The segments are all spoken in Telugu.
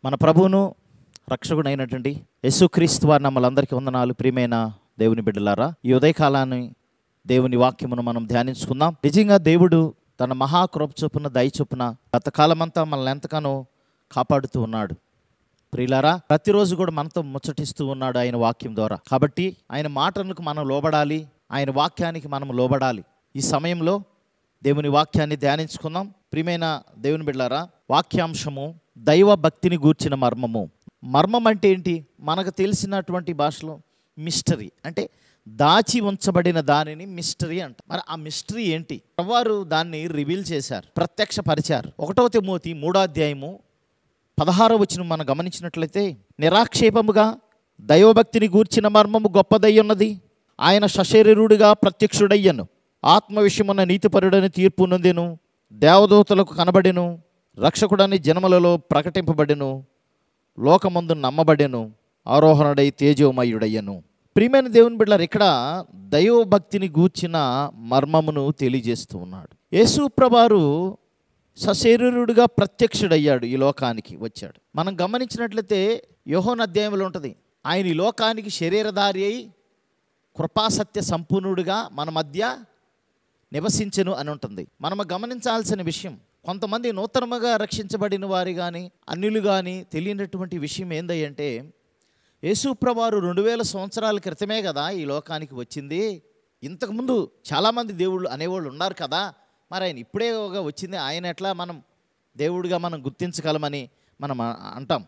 మన ప్రభువును రక్షకుడైనటువంటి యేసుక్రీస్తు వారి నమ్మలందరికీ వందనాలు. ప్రియమైన దేవుని బిడ్డలారా, ఈ ఉదయకాలాన్ని దేవుని వాక్యమును మనం ధ్యానించుకుందాం. నిజంగా దేవుడు తన మహాకృప చొప్పున దయ చొప్పున గత కాలమంతా మనల్ని ఎంతగానో కాపాడుతూ ఉన్నాడు. ప్రియులారా, ప్రతిరోజు కూడా మనతో ముచ్చటిస్తూ ఉన్నాడు ఆయన వాక్యం ద్వారా. కాబట్టి ఆయన మాటలకు మనం లోబడాలి, ఆయన వాక్యానికి మనం లోబడాలి. ఈ సమయంలో దేవుని వాక్యాన్ని ధ్యానించుకుందాం. ప్రియమైన దేవుని బిడ్డలారా, వాక్యాంశము దైవ భక్తిని గూర్చిన మర్మము. మర్మం అంటే ఏంటి? మనకు తెలిసినటువంటి భాషలో మిస్టరీ అంటే దాచి ఉంచబడిన దానిని మిస్టరీ అంట. మరి ఆ మిస్టరీ ఏంటి? వారు దాన్ని రివీల్ చేశారు, ప్రత్యక్షపరిచారు. 1 తిమోతి 3:16 మనం గమనించినట్లయితే, నిరాక్షేపముగా దైవభక్తిని గూర్చిన మర్మము గొప్పదయ్యున్నది. ఆయన సశరీరుడిగా ప్రత్యక్షుడయ్యను, ఆత్మ విషయమున్న నీతిపరుడని తీర్పు నొందెను, దేవదూతలకు కనబడెను, రక్షకుడని జనములలో ప్రకటింపబడెను, లోకమందు నమ్మబడెను, ఆరోహణుడై తేజోమయుడయ్యను. ప్రియమైన దేవుని బిడ్డలారా, ఇక్కడ దైవభక్తిని గూర్చిన మర్మమును తెలియజేస్తూ ఉన్నాడు. యేసు ప్రభువారు సశరీరుడిగా ప్రత్యక్షుడయ్యాడు, ఈ లోకానికి వచ్చాడు. మనం గమనించినట్లయితే యోహాను అధ్యాయంలో ఉంటుంది, ఆయన ఈ లోకానికి శరీరధారి అయి కృపాసత్య సంపూర్ణుడిగా మన మధ్య నివసించెను అని ఉంటుంది. మనము గమనించాల్సిన విషయం, కొంతమంది నూతనముగా రక్షించబడిన వారు కానీ అన్యులు కానీ తెలియనటువంటి విషయం ఏందంటే, యేసు ప్రభువారు 2000 సంవత్సరాల క్రితమే కదా ఈ లోకానికి వచ్చింది. ఇంతకుముందు చాలామంది దేవుళ్ళు అనేవాళ్ళు ఉన్నారు కదా, మరి ఆయన ఇప్పుడే వచ్చింది, ఆయన ఎట్లా మనం దేవుడిగా మనం గుర్తించగలమని మనం అంటాం.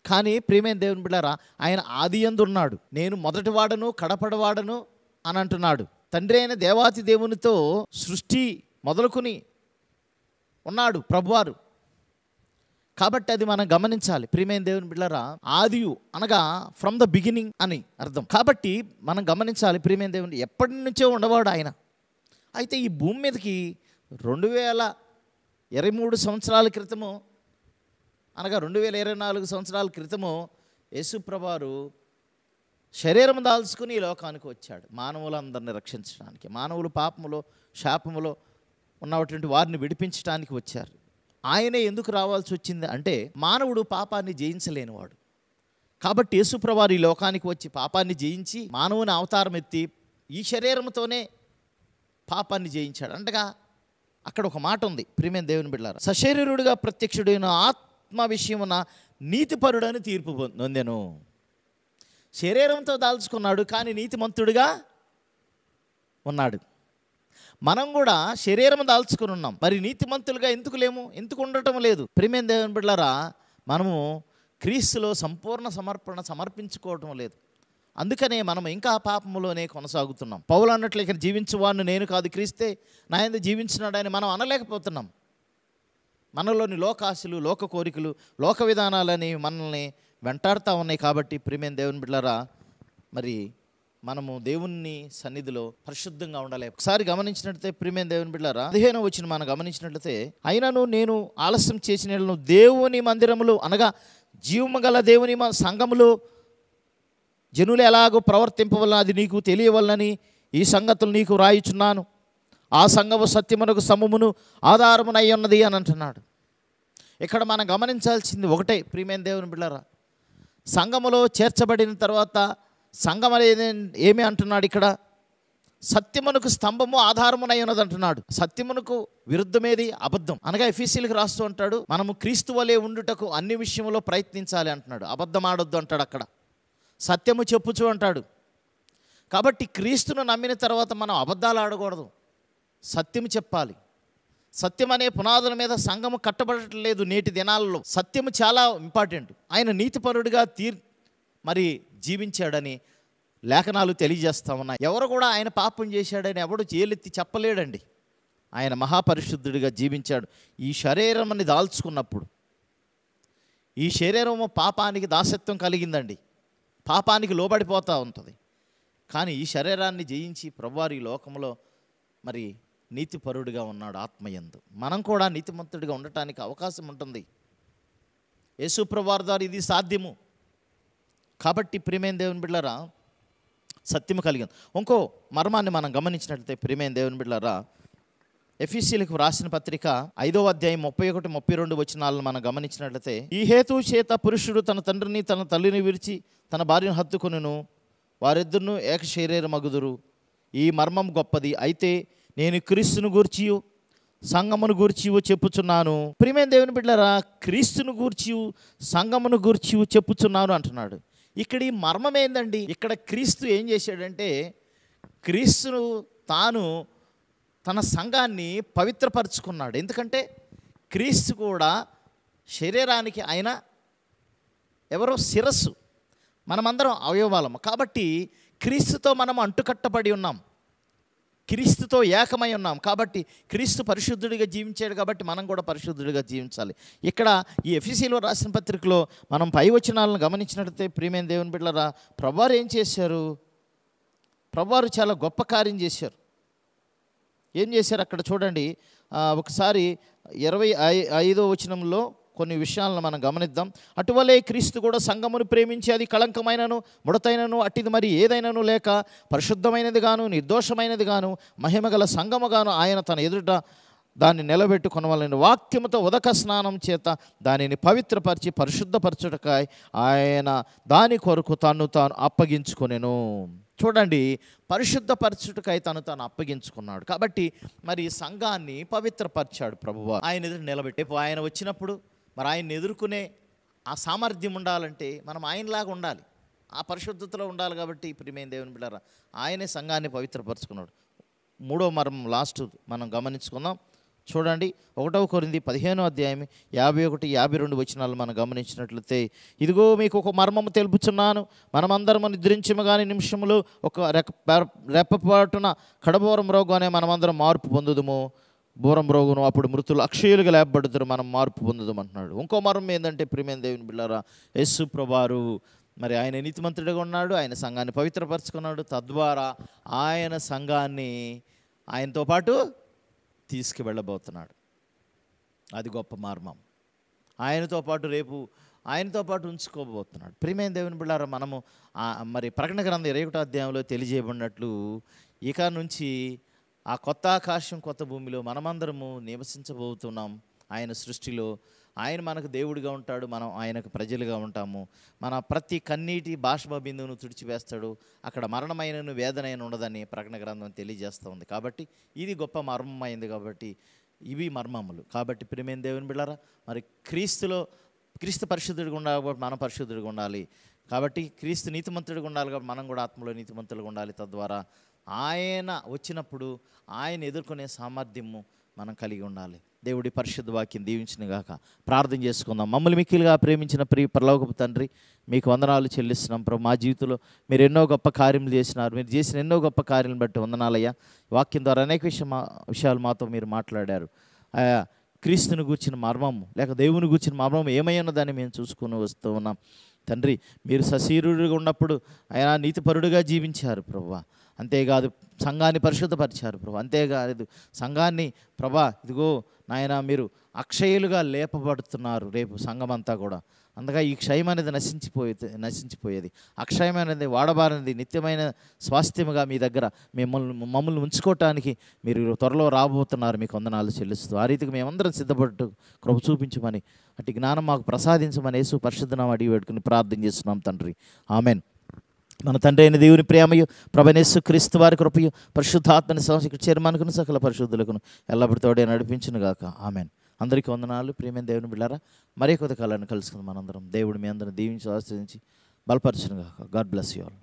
కానీ ప్రియమైన దేవుని బిడ్డలారా, ఆయన ఆది యందు ఉన్నాడు, నేను మొదటివాడను కడపడవాడను అని అంటున్నాడు. తండ్రి అయిన దేవాతి దేవునితో సృష్టి మొదలుకొని ఉన్నాడు ప్రభువారు. కాబట్టి అది మనం గమనించాలి. ప్రియమైన దేవుని బిడ్డలారా, ఆదియు అనగా ఫ్రమ్ ద బిగినింగ్ అని అర్థం. కాబట్టి మనం గమనించాలి, ప్రియమైన దేవుని ఎప్పటి నుంచో ఉండవాడు ఆయన. అయితే ఈ భూమి మీదకి 2023 సంవత్సరాల క్రితము అనగా 2024 సంవత్సరాల క్రితము యేసు ప్రభువారు శరీరం దాల్చుకుని ఈ లోకానికి వచ్చాడు, మానవులందరినీ రక్షించడానికి. మానవులు పాపములో శాపములో ఉన్నటువంటి వారిని విడిపించడానికి వచ్చారు. ఆయనే ఎందుకు రావాల్సి వచ్చింది అంటే, మానవుడు పాపాన్ని జయించలేనివాడు. కాబట్టి యేసు ప్రభువారు ఈ లోకానికి వచ్చి పాపాన్ని జయించి మానవుని అవతారం ఎత్తి ఈ శరీరంతోనే పాపాన్ని జయించాడు. అంటగా అక్కడ ఒక మాట ఉంది, ప్రియమైన దేవుని బిడ్డలారా, సశరీరుడిగా ప్రత్యక్షుడైన ఆత్మ విషయమున నీతిపరుడని తీర్పు నొందెను. శరీరంతో దాల్చుకున్నాడు కానీ నీతిమంతుడిగా ఉన్నాడు. మనం కూడా శరీరం దాల్చుకుని ఉన్నాం, మరి నీతిమంతులుగా ఎందుకు లేము, ఎందుకు ఉండటం లేదు? ప్రియమైన దేవుని బిడ్డలారా, మనము క్రీస్తులో సంపూర్ణ సమర్పించుకోవటం లేదు. అందుకనే మనం ఇంకా పాపములోనే కొనసాగుతున్నాం. పౌలు అన్నట్లు, ఇక్కడ జీవించువాడిని నేను కాదు, క్రీస్తే నా యందు జీవించినాడని మనం అనలేకపోతున్నాం. మనలోని లోకాశలు, లోక కోరికలు, లోక విధానాలని మనల్ని వెంటాడుతూ ఉన్నాయి. కాబట్టి ప్రియమైన దేవుని బిడ్డలారా, మరి మనము దేవుని సన్నిధిలో పరిశుద్ధంగా ఉండాలి. ఒకసారి గమనించినట్లయితే ప్రియమైన దేవుని బిడ్డలారా, 15 మనం గమనించినట్లయితే, అయినను నేను ఆలస్యం చేసిన దేవుని మందిరములు అనగా జీవము గల దేవుని సంఘములు జనులు ఎలాగో ప్రవర్తింపవలన అది నీకు తెలియవలనని ఈ సంగతులు నీకు రాయిచున్నాను. ఆ సంఘము సత్యమునకు సమమును ఆధారమునై ఉన్నది అని అంటున్నాడు. ఇక్కడ మనం గమనించాల్సింది ఒకటే, ప్రియమైన దేవుని బిడ్డలారా, సంఘములో చేర్చబడిన తర్వాత సంఘం అనేది ఏమి అంటున్నాడు ఇక్కడ? సత్యమునకు స్తంభము ఆధారమునై ఉన్నది అంటున్నాడు. సత్యమునకు విరుద్ధమేది? అబద్ధం. అనగా ఎఫీసీలకు రాస్తూ అంటాడు, మనము క్రీస్తు వలె ఉండుటకు అన్ని విషయంలో ప్రయత్నించాలి అంటున్నాడు. అబద్ధం ఆడొద్దు అంటాడు అక్కడ, సత్యము చెప్పుచు అంటాడు. కాబట్టి క్రీస్తును నమ్మిన తర్వాత మనం అబద్ధాలు ఆడకూడదు, సత్యము చెప్పాలి. సత్యం అనే పునాదుల మీద సంఘము కట్టబడట్లేదు నేటి దినాలలో. సత్యము చాలా ఇంపార్టెంట్. ఆయన నీతిపరుడిగా మరి జీవించాడని లేఖనాలు తెలియజేస్తా ఉన్నాయి. ఎవరు కూడా ఆయన పాపం చేశాడని ఎవడు చేలెత్తి చెప్పలేడండి. ఆయన మహాపరిశుద్ధుడిగా జీవించాడు. ఈ శరీరాన్ని దాల్చుకున్నప్పుడు ఈ శరీరము పాపానికి దాసత్వం కలిగిందండి, పాపానికి లోబడిపోతూ ఉంటుంది. కానీ ఈ శరీరాన్ని జయించి ప్రభువారు ఈ లోకంలో మరి నీతిపరుడిగా ఉన్నాడు ఆత్మయందు. మనం కూడా నీతిమంతుడిగా ఉండటానికి అవకాశం ఉంటుంది. యేసు ప్రభువారి ద్వారా ఇది సాధ్యము. కాబట్టి ప్రియమైన దేవుని బిడ్డలారా, సత్యము కలిగింది. ఇంకో మర్మాన్ని మనం గమనించినట్లయితే ప్రియమైన దేవుని బిడ్డలారా, ఎఫెసీయులకు రాసిన పత్రిక 5వ అధ్యాయం 31, 32 వచనాలను మనం గమనించినట్లయితే, ఈ హేతు చేత పురుషుడు తన తండ్రిని తన తల్లిని విడిచి తన భార్యను హత్తుకొనును, వారిద్దరును ఏక శరీరమగుదురు. ఈ మర్మం గొప్పది. అయితే నేను క్రీస్తును గూర్చియు సంఘమును గూర్చియు చెప్పుచున్నాను. ప్రియమైన దేవుని బిడ్డలారా, క్రీస్తును గూర్చియు సంఘమును గూర్చియు చెప్పుచున్నాను అంటున్నాడు. ఇక్కడ ఈ మర్మం ఏందండి? ఇక్కడ క్రీస్తు ఏం చేశాడంటే, క్రీస్తును తాను తన సంఘాన్ని పవిత్రపరుచుకున్నాడు. ఎందుకంటే క్రీస్తు కూడా శరీరానికి ఆయన ఎవరో శిరస్సు, మనమందరం అవయవాలము. కాబట్టి క్రీస్తుతో మనం అంటుకట్టబడి ఉన్నాం, క్రీస్తుతో ఏకమై ఉన్నాం. కాబట్టి క్రీస్తు పరిశుద్ధుడిగా జీవించాడు కాబట్టి మనం కూడా పరిశుద్ధుడిగా జీవించాలి. ఇక్కడ ఈ ఎఫెసీలో రాసిన పత్రికలో మనం పై వచనాలను గమనించినట్లయితే, ప్రియమైన దేవుని బిడ్డలారా, ప్రభువారు ఏం చేశారు? ప్రభువారు చాలా గొప్ప కార్యం చేశారు. ఏం చేశారు అక్కడ చూడండి. ఒకసారి 25వ వచనంలో కొన్ని విషయాలను మనం గమనిద్దాం. అటువలే క్రీస్తు కూడా సంఘమును ప్రేమించి అది కళంకమైనను ముడతైనను అట్టిది మరి ఏదైనను లేక పరిశుద్ధమైనది గాను నిర్దోషమైనది గాను మహిమగల సంఘముగాను ఆయన తన ఎదుట దాన్ని నిలబెట్టుకొనవలెను. వాక్యముతో ఉదక స్నానం చేత దానిని పవిత్రపరిచి పరిశుద్ధపరచుటకాయ ఆయన దాని కొరకు తాను అప్పగించుకొనెను. చూడండి, పరిశుద్ధపరచుటకై తాను అప్పగించుకున్నాడు. కాబట్టి మరి సంఘాన్ని పవిత్రపరిచాడు ప్రభువు. ఆయన ఎదురు నిలబెట్టే ఆయన వచ్చినప్పుడు మరి ఆయన్ని ఎదుర్కొనే ఆ సామర్థ్యం ఉండాలంటే మనం ఆయనలాగా ఉండాలి, ఆ పరిశుద్ధతలో ఉండాలి. కాబట్టి ప్రియమైన దేవుని బిడ్డలారా, ఆయనే సంఘాన్ని పవిత్రపరచుకున్నాడు. 3వ మర్మం లాస్ట్ మనం గమనించుకుందాం. చూడండి, 1 కొరింథీ 15వ అధ్యాయం 51, 52 వచనాలు మనం గమనించినట్లయితే, ఇదిగో మీకు ఒక మర్మము తెలుపుచున్నాను, మనమందరము నిద్రించము కానీ నిమిషములు ఒక రెప్పపాటున కడబోరం రోగానే మనమందరం మార్పు పొందుదుము, బోరం రోగును అప్పుడు మృతులు అక్షయులుగా లేపబడుతారు, మనం మార్పు పొందుదాం అంటున్నాడు. ఇంకో మర్మం ఏంటంటే, ప్రియమైన దేవుని బిడ్డలారా, యేసు ప్రభువారు మరి ఆయన నీతిమంతుడిగా ఉన్నాడు, ఆయన సంఘాన్ని పవిత్రపరచుకున్నాడు. తద్వారా ఆయన సంఘాన్ని ఆయనతో పాటు తీసుకువెళ్ళబోతున్నాడు. అది గొప్ప మర్మం. ఆయనతో పాటు రేపు ఆయనతో పాటు ఉంచుకోబోతున్నాడు. ప్రియమైన దేవుని బిడ్డలారా, మనము మరి ప్రకటన గ్రంథం 21వ అధ్యాయంలో తెలియజేయబడినట్లు ఇక నుంచి ఆ కొత్త ఆకాశం కొత్త భూమిలో మనమందరము నివసించబోతున్నాం. ఆయన సృష్టిలో ఆయన మనకు దేవుడిగా ఉంటాడు, మనం ఆయనకు ప్రజలుగా ఉంటాము. మన ప్రతి కన్నీటి బాష్ప బిందువును తుడిచివేస్తాడు. అక్కడ మరణమైనను వేదనైన ఉండదని ప్రకటన గ్రంథం తెలియజేస్తూ ఉంది. కాబట్టి ఇది గొప్ప మర్మం అయింది. కాబట్టి ఇవి మర్మములు. కాబట్టి ప్రియమైన దేవుని బిడ్డలారా, మరి క్రీస్తు పరిశుద్ధుడిగా ఉండాలి కాబట్టి మనం పరిశుద్ధుడిగా ఉండాలి. కాబట్టి క్రీస్తు నీతిమంతుడిగా ఉండాలి కాబట్టి మనం కూడా ఆత్మలో నీతిమంతులుగా ఉండాలి. తద్వారా ఆయన వచ్చినప్పుడు ఆయన ఎదుర్కొనే సామర్థ్యము మనం కలిగి ఉండాలి. దేవుడి పరిశుద్ధ వాక్యం దీవించిన గాక. ప్రార్థన చేసుకుందాం. మమ్మల్ని మిక్కిలుగా ప్రేమించిన ప్రియ పరలోకపు తండ్రి, మీకు వందనాలు చెల్లిస్తున్నాం ప్రభు. మా జీవితంలో మీరు ఎన్నో గొప్ప కార్యములు చేసినారు. మీరు చేసిన ఎన్నో గొప్ప కార్యాలను బట్టి వందనాలయ్యా. వాక్యం ద్వారా అనేక విషయాలు మాతో మీరు మాట్లాడారు. క్రీస్తుని గూర్చిన మర్మము లేక దేవుని గూర్చిన మర్మం ఏమై ఉన్నదని మేము చూసుకుని వస్తూ ఉన్నాం తండ్రి. మీరు సశరీరుడిగా ఉన్నప్పుడు ఆయన నీతిపరుడుగా జీవించారు ప్రభువా. అంతేకాదు సంఘాన్ని పరిశుద్ధపరిచారు ప్రభు. అంతేకాదు సంఘాన్ని ప్రభా ఇదిగో నాయన మీరు అక్షయులుగా లేపబడుతున్నారు రేపు సంఘం అంతా కూడా. అందుకే ఈ క్షయం అనేది నశించిపోయేది. అక్షయమైనది, వాడబారినది, నిత్యమైన స్వాస్థ్యముగా మీ దగ్గర మమ్మల్ని ఉంచుకోవటానికి మీరు త్వరలో రాబోతున్నారు. మీకు వందనాలు చెల్లిస్తూ ఆ రీతికి మేమందరం సిద్ధపట్టు కృప చూపించమని, అటు జ్ఞానం మాకు ప్రసాదించమని యేసు పరిశుద్ధనామం అడిగి పెట్టుకుని ప్రార్థన చేస్తున్నాం తండ్రి. ఆమెన్. మన తండ్రి అయిన దేవుని ప్రేమయు ప్రభువైన యేసు క్రీస్తు వారి కృపయు పరిశుద్ధాత్మని సంస్థ చైర్మన్కును సకల పరిశుద్ధులకును ఎల్లప్పుడూ తోడే నడిపించును గాక. ఆమెన్. అందరికీ వందనాలు. ప్రియమైన దేవుని బిడ్డారా, మరీ కొద్ది కాలాన్ని కలుసుకుందాం మనందరం. దేవుడు మీ అందరిని దీవించి ఆశీర్వదించి బలపరచును గాక. God bless you all.